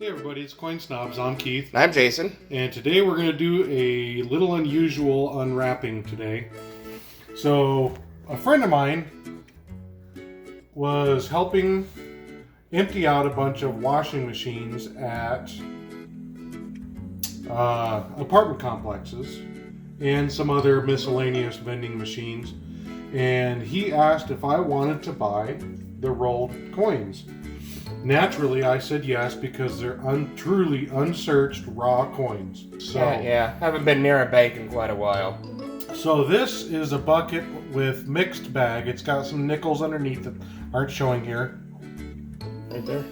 Hey everybody, it's Coin Snobz. I'm Keith. I'm Jason. And today we're going to do a little unusual unwrapping today. So, a friend of mine was helping empty out a bunch of washing machines at apartment complexes and some other miscellaneous vending machines. And he asked if I wanted to buy the rolled coins. Naturally, I said yes because they're truly unsearched raw coins. So, Yeah. Haven't been near a bank in quite a while. So this is a bucket with mixed bag. It's got some nickels underneath that aren't showing here. Right there.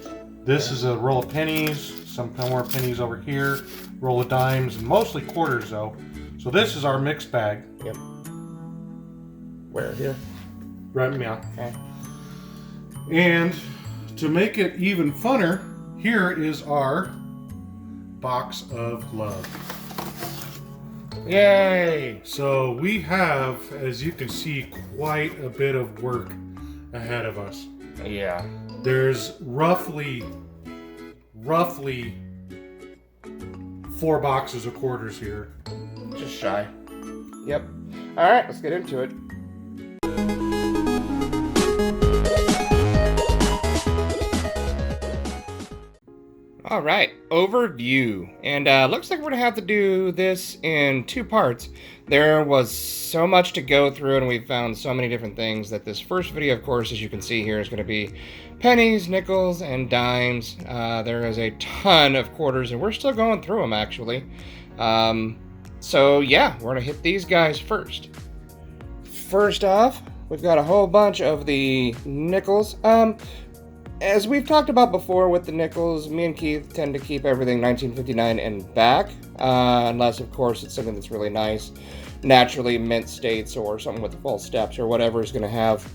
This is a roll of pennies, some more pennies over here, roll of dimes, and mostly quarters though. So this is our mixed bag. Yep. Where? Here? Right, yeah. Okay. And to make it even funner, here is our box of love. Yay! So we have, as you can see, quite a bit of work ahead of us. Yeah. There's roughly 4 boxes of quarters here. Just shy. Yep. Alright, let's get into it. Alright, overview. And looks like we're going to have to do this in 2 parts. There was so much to go through and we found so many different things that this first video, of course, as you can see here, is going to be pennies, nickels, and dimes. There is a ton of quarters and we're still going through them actually. So yeah, we're going to hit these guys first. First off, we've got a whole bunch of the nickels. As we've talked about before with the nickels, me and Keith tend to keep everything 1959 and back, unless of course it's something that's really nice, naturally mint states or something with the full steps or whatever is going to have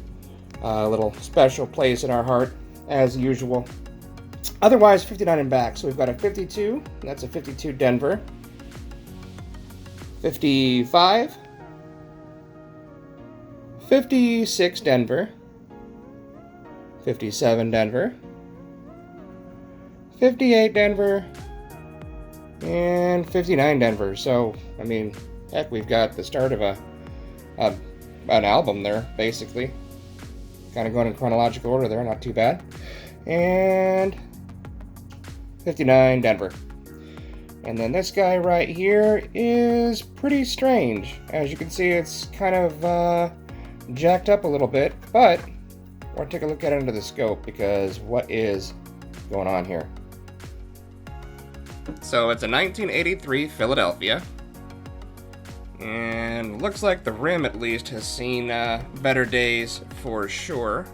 a little special place in our heart as usual. Otherwise, 59 and back. So we've got a 52, that's a 52 Denver, 55, 56 Denver, 57 Denver, 58 Denver, and 59 Denver. So, I mean, heck, we've got the start of an album there, basically. Kind of going in chronological order there, not too bad. And 59 Denver. And then this guy right here is pretty strange. As you can see, it's kind of jacked up a little bit, but we're going to take a look at it under the scope because what is going on here? So it's a 1983 Philadelphia. And looks like the rim at least has seen better days for sure.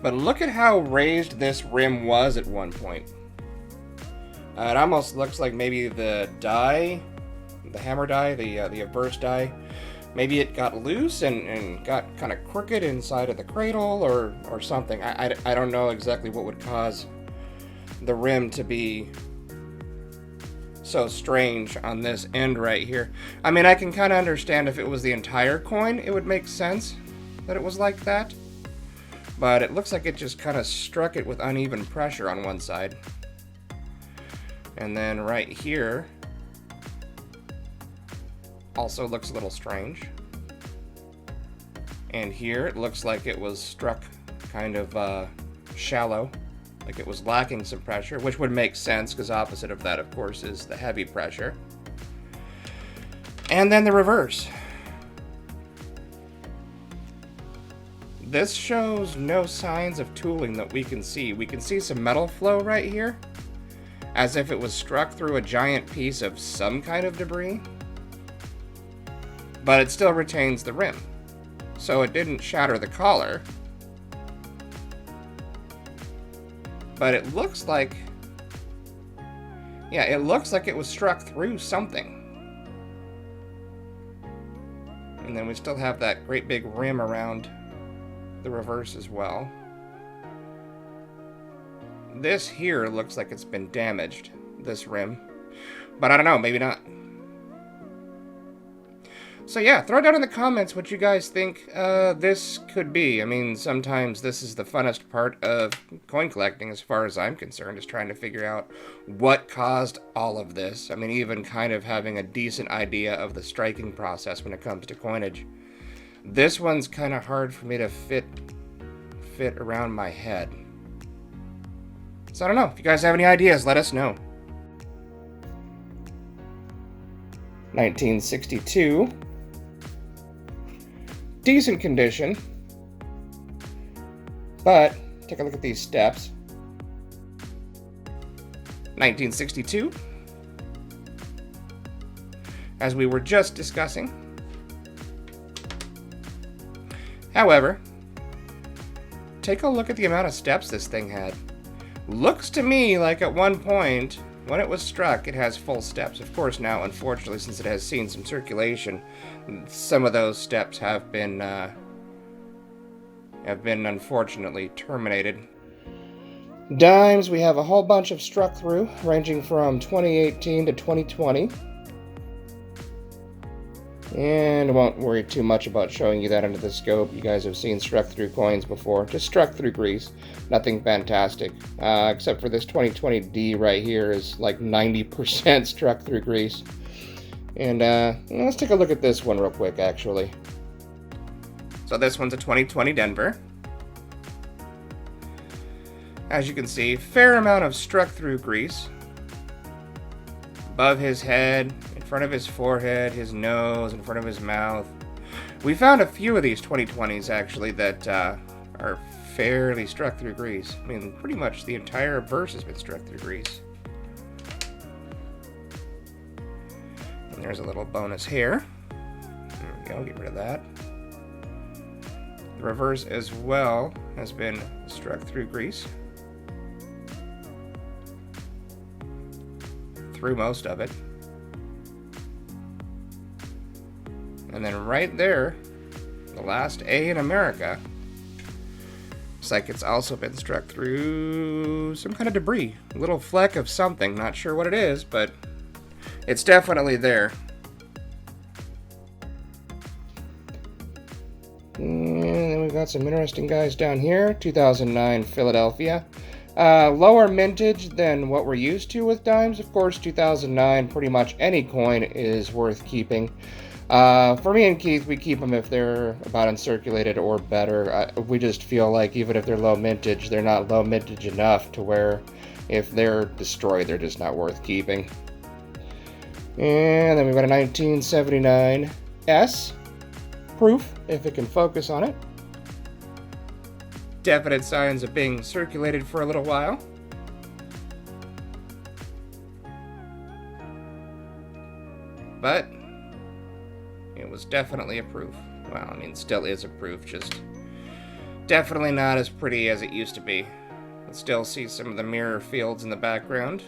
But look at how raised this rim was at one point. It almost looks like maybe the die, the hammer die, the reverse die, maybe it got loose and got kind of crooked inside of the cradle or something. I don't know exactly what would cause the rim to be so strange on this end right here. I mean, I can kind of understand if it was the entire coin, it would make sense that it was like that. But it looks like it just kind of struck it with uneven pressure on one side. And then right here also looks a little strange. And here it looks like it was struck kind of shallow, like it was lacking some pressure, which would make sense because opposite of that, of course, is the heavy pressure. And then the reverse. This shows no signs of tooling that we can see. We can see some metal flow right here, as if it was struck through a giant piece of some kind of debris. But it still retains the rim. So it didn't shatter the collar. But it looks like, yeah, it looks like it was struck through something. And then we still have that great big rim around the reverse as well. This here looks like it's been damaged, this rim. But I don't know, maybe not. So yeah, throw down in the comments what you guys think this could be. I mean, sometimes this is the funnest part of coin collecting, as far as I'm concerned, is trying to figure out what caused all of this. I mean, even kind of having a decent idea of the striking process when it comes to coinage. This one's kind of hard for me to fit around my head. So I don't know. If you guys have any ideas, let us know. 1962. Decent condition, but take a look at these steps. 1962, as we were just discussing. However, take a look at the amount of steps this thing had. Looks to me like at one point, when it was struck, it has full steps. Of course, now, unfortunately, since it has seen some circulation, some of those steps have been unfortunately terminated. Dimes, we have a whole bunch of struck through, ranging from 2018 to 2020. And I won't worry too much about showing you that under the scope. You guys have seen struck through coins before. Just struck through grease. Nothing fantastic. Except for this 2020D right here is like 90% struck through grease. And let's take a look at this one real quick, actually. So this one's a 2020 Denver. As you can see, fair amount of struck through grease. Above his head, in front of his forehead, his nose, in front of his mouth. We found a few of these 2020s, actually, that are fairly struck through grease. I mean, pretty much the entire verse has been struck through grease. And there's a little bonus here. There we go, get rid of that. The reverse as well has been struck through grease. Through most of it. And then right there, the last A in America, looks like it's also been struck through some kind of debris. A little fleck of something, not sure what it is, but it's definitely there. And then we've got some interesting guys down here. 2009 Philadelphia. Lower mintage than what we're used to with dimes. Of course, 2009, pretty much any coin is worth keeping. For me and Keith, we keep them if they're about uncirculated or better. We just feel like even if they're low mintage, they're not low mintage enough to where if they're destroyed, they're just not worth keeping. And then we've got a 1979 S proof, if it can focus on it. Definite signs of being circulated for a little while. But it was definitely a proof. Well, I mean, still is a proof, just definitely not as pretty as it used to be. You can still see some of the mirror fields in the background.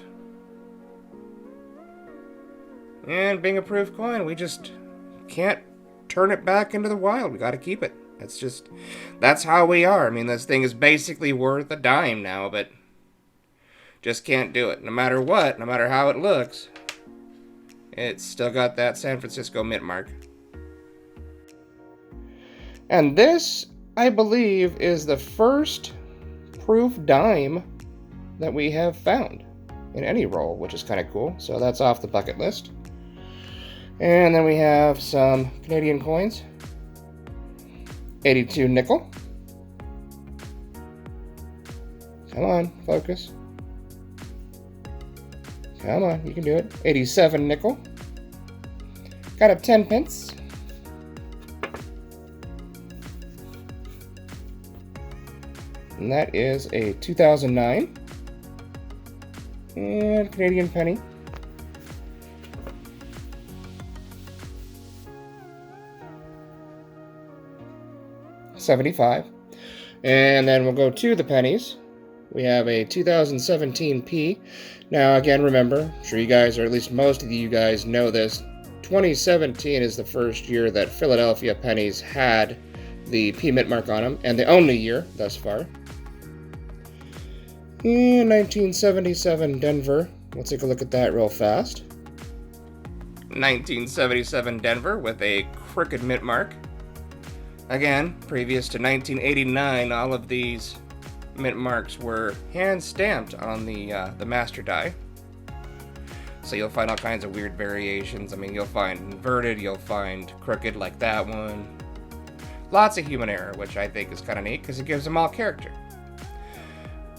And being a proof coin, we just can't turn it back into the wild. We gotta keep it. That's how we are. I mean, this thing is basically worth a dime now, but just can't do it. No matter what, no matter how it looks, it's still got that San Francisco mint mark. And this, I believe, is the first proof dime that we have found in any roll, which is kind of cool. So that's off the bucket list. And then we have some Canadian coins. 82 nickel. Come on, focus. Come on, you can do it. 87 nickel. Got a 10 pence. And that is a 2009. And Canadian penny. $75. And then we'll go to the pennies. We have a 2017 P. Now, again, remember, I'm sure you guys, or at least most of you guys know this, 2017 is the first year that Philadelphia pennies had the P mint mark on them, and the only year thus far. And 1977 Denver. Let's take a look at that real fast. 1977 Denver with a crooked mint mark. Again, previous to 1989, all of these mint marks were hand stamped on the master die. So you'll find all kinds of weird variations. I mean, you'll find inverted, you'll find crooked like that one. Lots of human error, which I think is kind of neat because it gives them all character.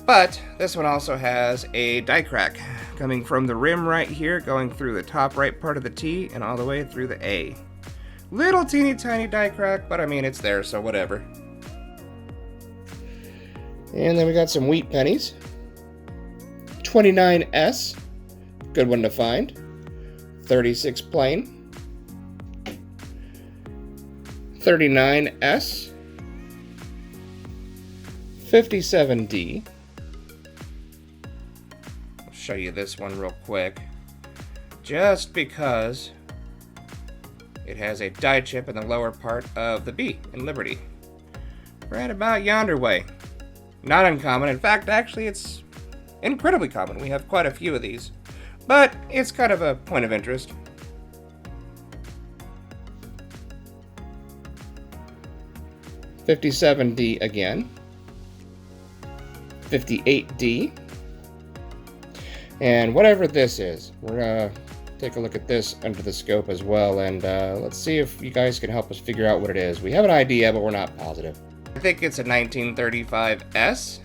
But this one also has a die crack coming from the rim right here, going through the top right part of the T and all the way through the A. Little teeny tiny die crack, but I mean, it's there, so whatever. And then we got some wheat pennies. 29S, good one to find. 36 plain. 39S. 57D. I'll show you this one real quick. Just because it has a die chip in the lower part of the B in Liberty. Right about yonder way. Not uncommon. In fact, actually, it's incredibly common. We have quite a few of these. But it's kind of a point of interest. $57D again. 58D. And whatever this is, we're going to take a look at this under the scope as well, and let's see if you guys can help us figure out what it is. We have an idea, but we're not positive. I think it's a 1935S.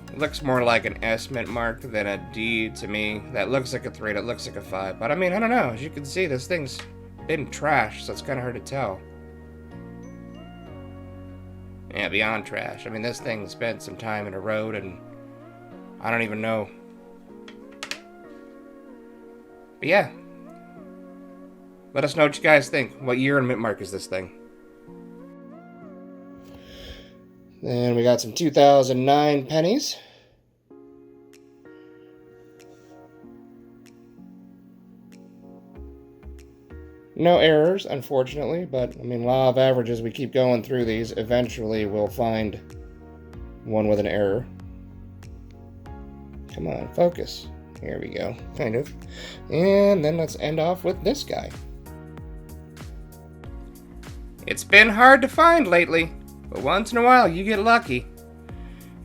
It looks more like an S mint mark than a D to me. That looks like a 3, that looks like a 5. But I mean, I don't know. As you can see, this thing's been trashed, so it's kind of hard to tell. Yeah, beyond trash. I mean, this thing spent some time in a road, and I don't even know. But yeah. Let us know what you guys think. What year and mint mark is this thing? Then we got some 2009 pennies. No errors, unfortunately, but I mean, law of averages, we keep going through these. Eventually, we'll find one with an error. Come on, focus. Here we go, kind of. And then let's end off with this guy. It's been hard to find lately, but once in a while you get lucky.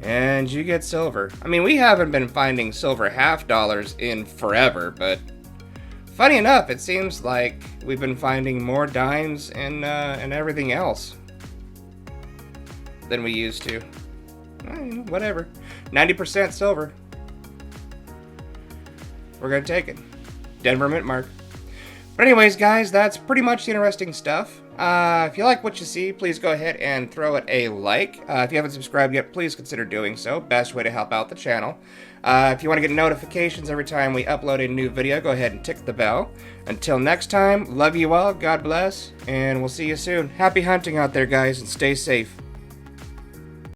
And you get silver. I mean, we haven't been finding silver $half in forever, but funny enough, it seems like we've been finding more dimes and everything else than we used to. Whatever. 90% silver. We're going to take it. Denver mint mark. But anyways, guys, that's pretty much the interesting stuff. If you like what you see, please go ahead and throw it a like. If you haven't subscribed yet, please consider doing so. Best way to help out the channel. If you want to get notifications every time we upload a new video, go ahead and tick the bell. Until next time, love you all, God bless, and we'll see you soon. Happy hunting out there, guys, and stay safe.